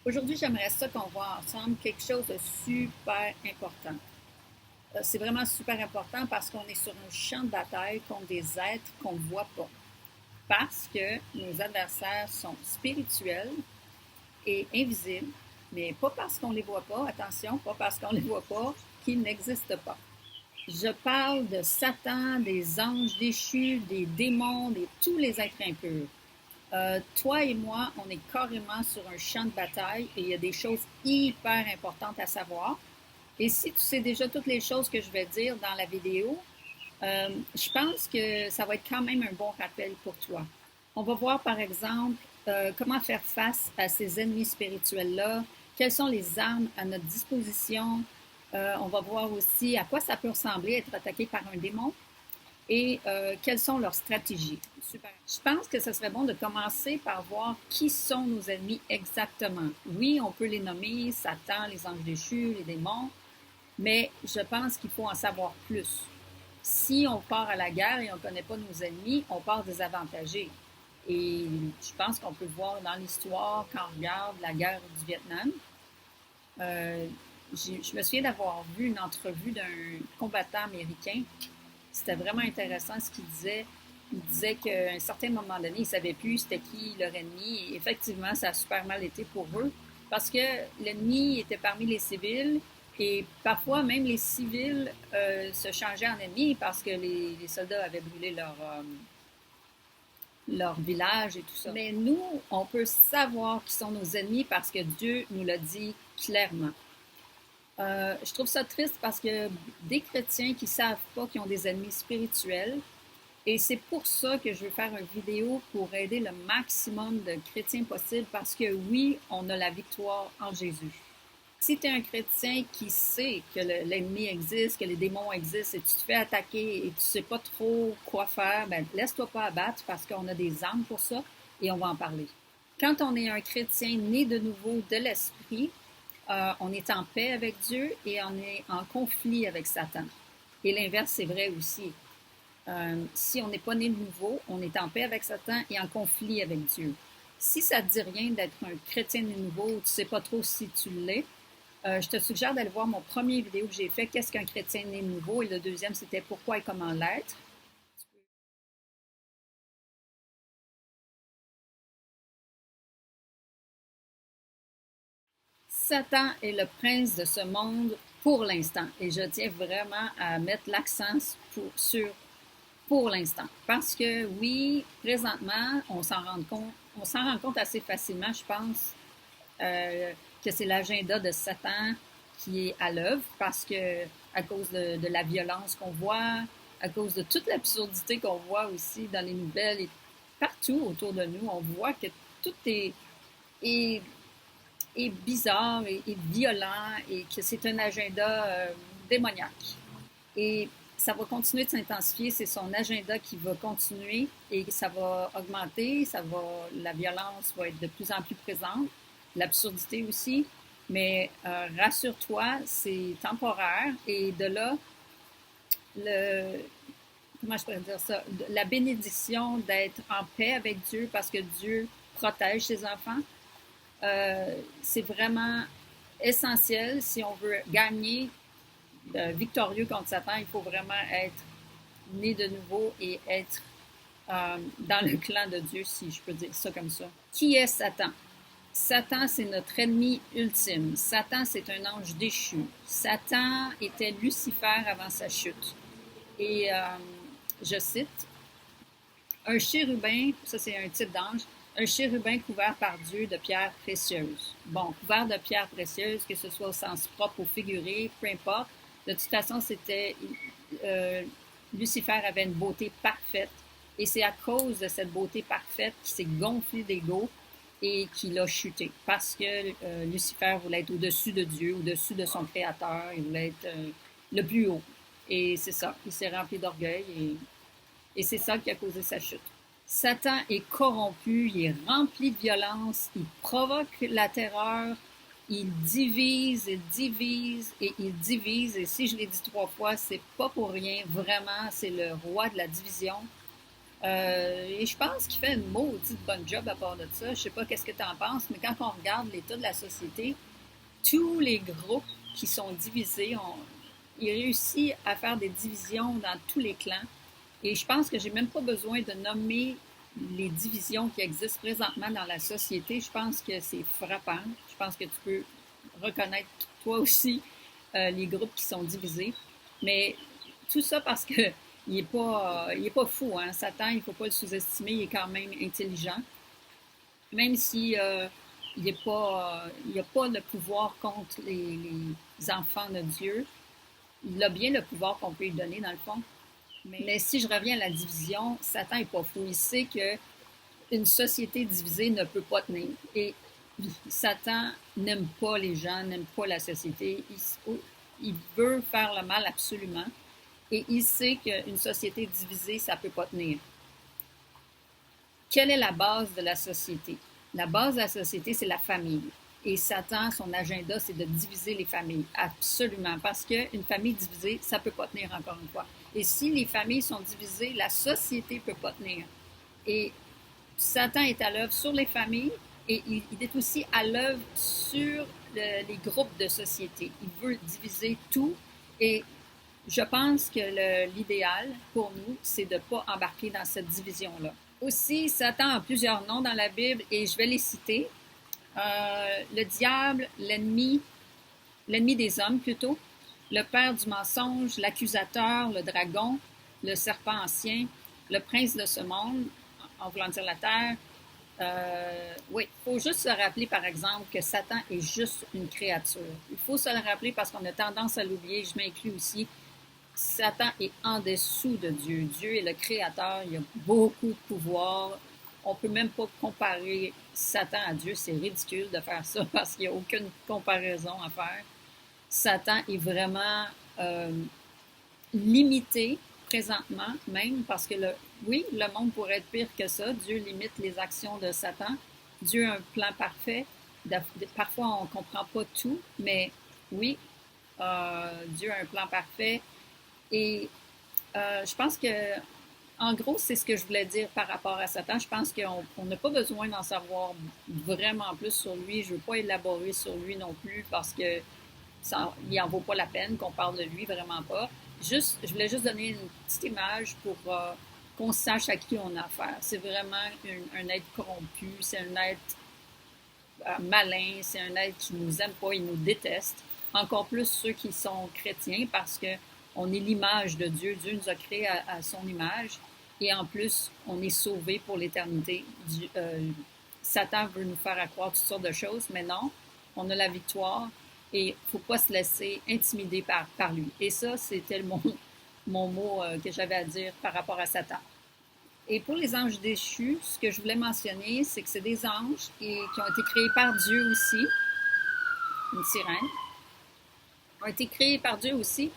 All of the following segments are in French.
Aujourd'hui, j'aimerais ça qu'on voit ensemble quelque chose de super important. C'est vraiment super important parce qu'on est sur un champ de bataille contre des êtres qu'on ne voit pas. Parce que nos adversaires sont spirituels et invisibles, mais pas parce qu'on ne les voit pas, attention, pas parce qu'on ne les voit pas, qu'ils n'existent pas. Je parle de Satan, des anges déchus, des démons, de tous les êtres impurs. Toi et moi, on est carrément sur un champ de bataille et il y a des choses hyper importantes à savoir. Et si tu sais déjà toutes les choses que je vais dire dans la vidéo, je pense que ça va être quand même un bon rappel pour toi. On va voir par exemple comment faire face à ces ennemis spirituels-là, quelles sont les armes à notre disposition. On va voir aussi à quoi ça peut ressembler être attaqué par un démon et quelles sont leurs stratégies. Super. Je pense que ce serait bon de commencer par voir qui sont nos ennemis exactement. Oui, on peut les nommer, Satan, les anges déchus, les démons, mais je pense qu'il faut en savoir plus. Si on part à la guerre et on ne connaît pas nos ennemis, on part désavantagé. Et je pense qu'on peut voir dans l'histoire, quand on regarde la guerre du Vietnam, euh, je me souviens d'avoir vu une entrevue d'un combattant américain. C'était vraiment intéressant ce qu'il disait. Il disait qu'à un certain moment donné, il ne savait plus c'était qui leur ennemi. Et effectivement, ça a super mal été pour eux parce que l'ennemi était parmi les civils et parfois même les civils se changeaient en ennemis parce que les soldats avaient brûlé leur village et tout ça. Mais nous, on peut savoir qui sont nos ennemis parce que Dieu nous l'a dit clairement. Je trouve ça triste parce que des chrétiens qui ne savent pas qu'ils ont des ennemis spirituels, et c'est pour ça que je veux faire une vidéo pour aider le maximum de chrétiens possible parce que oui, on a la victoire en Jésus. Si tu es un chrétien qui sait que l'ennemi existe, que les démons existent et tu te fais attaquer et tu ne sais pas trop quoi faire, ben laisse-toi pas abattre parce qu'on a des armes pour ça et on va en parler. Quand on est un chrétien né de nouveau de l'esprit, on est en paix avec Dieu et on est en conflit avec Satan. Et l'inverse, c'est vrai aussi. Si on n'est pas né de nouveau, on est en paix avec Satan et en conflit avec Dieu. Si ça ne te dit rien d'être un chrétien de nouveau ou tu ne sais pas trop si tu l'es, je te suggère d'aller voir mon premier vidéo que j'ai fait, Qu'est-ce qu'un chrétien né de nouveau? Et le deuxième, c'était Pourquoi et comment l'être? Satan est le prince de ce monde pour l'instant. Et je tiens vraiment à mettre l'accent sur pour l'instant. Parce que oui, présentement, on s'en rend compte assez facilement, je pense, que c'est l'agenda de Satan qui est à l'œuvre parce que à cause de la violence qu'on voit, à cause de toute l'absurdité qu'on voit aussi dans les nouvelles et partout autour de nous, on voit que tout est, est bizarre et violent et que c'est un agenda démoniaque. Et ça va continuer de s'intensifier, c'est son agenda qui va continuer et ça va augmenter, la violence va être de plus en plus présente, l'absurdité aussi, mais rassure-toi, c'est temporaire et de là, le, comment je pourrais dire ça, la bénédiction d'être en paix avec Dieu parce que Dieu protège ses enfants, c'est vraiment essentiel si on veut gagner victorieux contre Satan, il faut vraiment être né de nouveau et être dans le clan de Dieu, si je peux dire ça comme ça. Qui est Satan? Satan, c'est notre ennemi ultime. Satan, c'est un ange déchu. Satan était Lucifer avant sa chute. Et je cite, un chérubin, ça c'est un type d'ange, un chérubin couvert par Dieu de pierres précieuses. Bon, couvert de pierres précieuses, que ce soit au sens propre ou figuré, peu importe. De toute façon, euh, Lucifer avait une beauté parfaite. Et c'est à cause de cette beauté parfaite qu'il s'est gonflé d'ego et qu'il a chuté. Parce que Lucifer voulait être au-dessus de Dieu, au-dessus de son Créateur. Il voulait être le plus haut. Et c'est ça. Il s'est rempli d'orgueil et c'est ça qui a causé sa chute. Satan est corrompu, il est rempli de violence, il provoque la terreur, il divise, il divise et il divise. Et si je l'ai dit trois fois, c'est pas pour rien. Vraiment, c'est le roi de la division. Et je pense qu'il fait une maudite bonne job à part de ça. Je sais pas qu'est-ce que tu en penses, mais quand on regarde l'état de la société, tous les groupes qui sont divisés, il réussit à faire des divisions dans tous les clans. Et je pense que j'ai même pas besoin de nommer les divisions qui existent présentement dans la société. Je pense que c'est frappant. Je pense que tu peux reconnaître toi aussi les groupes qui sont divisés. Mais tout ça parce que il est pas fou, hein. Satan, il ne faut pas le sous-estimer, il est quand même intelligent. Même si il n'a pas le pouvoir contre les enfants de Dieu, il a bien le pouvoir qu'on peut lui donner dans le fond. Mais si je reviens à la division, Satan n'est pas fou. Il sait que une société divisée ne peut pas tenir. Et Satan n'aime pas les gens, n'aime pas la société. Il veut faire le mal absolument. Et il sait qu'une société divisée, ça ne peut pas tenir. Quelle est la base de la société? La base de la société, c'est la famille. Et Satan, son agenda, c'est de diviser les familles. Absolument. Parce qu'une famille divisée, ça ne peut pas tenir encore une fois. Et si les familles sont divisées, la société ne peut pas tenir. Et Satan est à l'œuvre sur les familles et il est aussi à l'œuvre sur les groupes de société. Il veut diviser tout et je pense que l'idéal pour nous, c'est de ne pas embarquer dans cette division-là. Aussi, Satan a plusieurs noms dans la Bible et je vais les citer. Le diable, l'ennemi des hommes plutôt, le père du mensonge, l'accusateur, le dragon, le serpent ancien, le prince de ce monde, en voulant dire la terre. Oui, il faut juste se rappeler, par exemple, que Satan est juste une créature. Il faut se le rappeler parce qu'on a tendance à l'oublier, je m'inclus aussi. Satan est en dessous de Dieu. Dieu est le créateur, il a beaucoup de pouvoir. On ne peut même pas comparer Satan à Dieu. C'est ridicule de faire ça parce qu'il n'y a aucune comparaison à faire. Satan est vraiment limité présentement, même parce que oui, le monde pourrait être pire que ça. Dieu limite les actions de Satan. Dieu a un plan parfait. Parfois, on ne comprend pas tout, mais oui, Dieu a un plan parfait. Et je pense que, en gros, c'est ce que je voulais dire par rapport à Satan. Je pense qu'on n'a pas besoin d'en savoir vraiment plus sur lui. Je ne veux pas élaborer sur lui non plus parce que il n'en vaut pas la peine qu'on parle de lui, vraiment pas. Je voulais juste donner une petite image pour qu'on sache à qui on a affaire. C'est vraiment un être corrompu, c'est un être malin, c'est un être qui nous aime pas, il nous déteste. Encore plus ceux qui sont chrétiens parce que on est l'image de Dieu. Dieu nous a créés à son image et en plus, on est sauvés pour l'éternité. Satan veut nous faire croire toutes sortes de choses, mais non, on a la victoire et il ne faut pas se laisser intimider par lui. Et ça, c'était mon mot que j'avais à dire par rapport à Satan. Et pour les anges déchus, ce que je voulais mentionner, c'est que c'est des anges qui ont été créés par Dieu aussi, une sirène, ont été créés par Dieu aussi.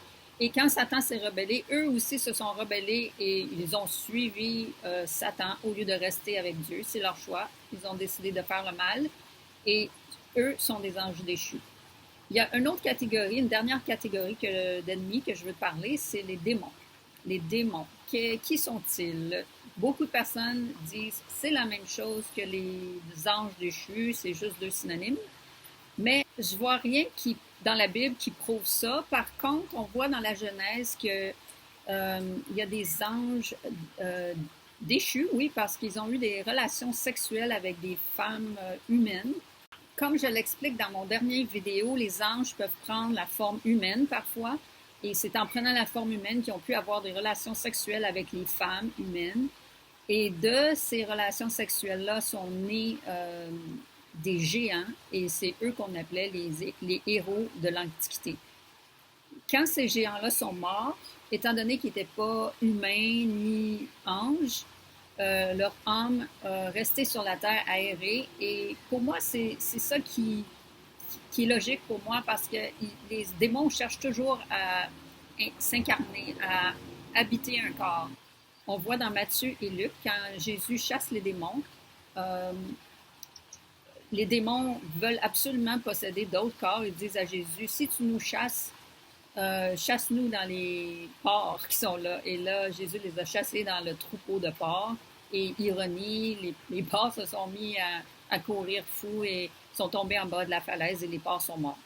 Et quand Satan s'est rebellé, eux aussi se sont rebellés et ils ont suivi Satan au lieu de rester avec Dieu. C'est leur choix. Ils ont décidé de faire le mal et eux sont des anges déchus. Il y a une autre catégorie, une dernière catégorie d'ennemis que je veux te parler, c'est les démons. Les démons, qui sont-ils? Beaucoup de personnes disent c'est la même chose que les anges déchus, c'est juste deux synonymes. Mais je vois rien dans la Bible qui prouve ça. Par contre, on voit dans la Genèse que il y a des anges déchus, oui, parce qu'ils ont eu des relations sexuelles avec des femmes humaines. Comme je l'explique dans mon dernier vidéo, les anges peuvent prendre la forme humaine parfois, et c'est en prenant la forme humaine qu'ils ont pu avoir des relations sexuelles avec les femmes humaines. Et de ces relations sexuelles-là sont nés des géants, et c'est eux qu'on appelait les héros de l'Antiquité. Quand ces géants-là sont morts, étant donné qu'ils n'étaient pas humains ni anges, leur âme restait sur la terre à errer. Et pour moi, c'est ça qui est logique pour moi parce que les démons cherchent toujours à s'incarner, à habiter un corps. On voit dans Matthieu et Luc, quand Jésus chasse les démons veulent absolument posséder d'autres corps. Ils disent à Jésus, si tu nous chasses, chasse-nous dans les porcs qui sont là. Et là, Jésus les a chassés dans le troupeau de porcs. Et ironie, les porcs se sont mis à courir fous et sont tombés en bas de la falaise et les porcs sont morts.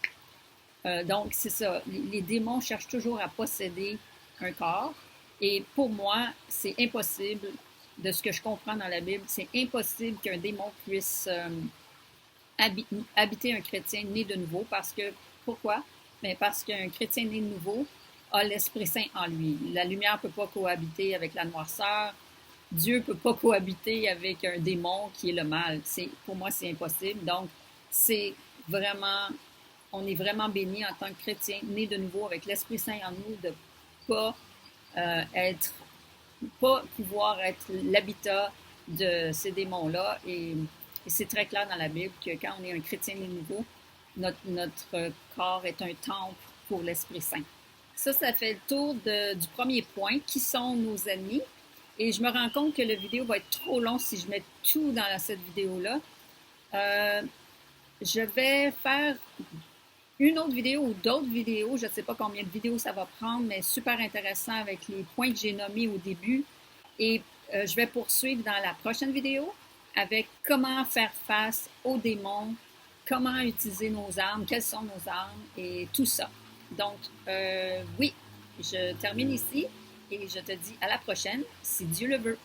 Donc, c'est ça. Les démons cherchent toujours à posséder un corps. Et pour moi, c'est impossible, de ce que je comprends dans la Bible, c'est impossible qu'un démon puisse habiter un chrétien né de nouveau. Parce que, pourquoi? Mais parce qu'un chrétien né de nouveau a l'Esprit Saint en lui. La lumière ne peut pas cohabiter avec la noirceur. Dieu ne peut pas cohabiter avec un démon qui est le mal. Pour moi, c'est impossible. Donc, c'est vraiment, on est vraiment béni en tant que chrétien, né de nouveau avec l'Esprit Saint en nous, de pas être, pas pouvoir être l'habitat de ces démons-là. Et c'est très clair dans la Bible que quand on est un chrétien né de nouveau, notre corps est un temple pour l'Esprit Saint. Ça fait le tour du premier point, qui sont nos ennemis. Et je me rends compte que la vidéo va être trop longue si je mets tout dans cette vidéo-là. Je vais faire une autre vidéo ou d'autres vidéos. Je ne sais pas combien de vidéos ça va prendre, mais super intéressant avec les points que j'ai nommés au début. Et je vais poursuivre dans la prochaine vidéo avec comment faire face aux démons, comment utiliser nos armes, quelles sont nos armes et tout ça. Donc, oui, je termine ici et je te dis à la prochaine, si Dieu le veut.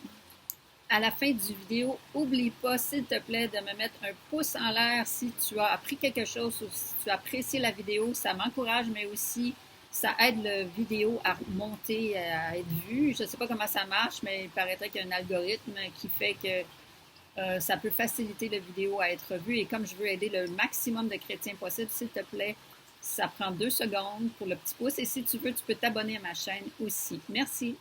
À la fin du vidéo, n'oublie pas, s'il te plaît, de me mettre un pouce en l'air si tu as appris quelque chose ou si tu as apprécié la vidéo. Ça m'encourage, mais aussi, ça aide la vidéo à monter, à être vue. Je ne sais pas comment ça marche, mais il paraîtrait qu'il y a un algorithme qui fait que ça peut faciliter la vidéo à être vue. Et comme je veux aider le maximum de chrétiens possible, s'il te plaît, ça prend 2 secondes pour le petit pouce. Et si tu veux, tu peux t'abonner à ma chaîne aussi. Merci.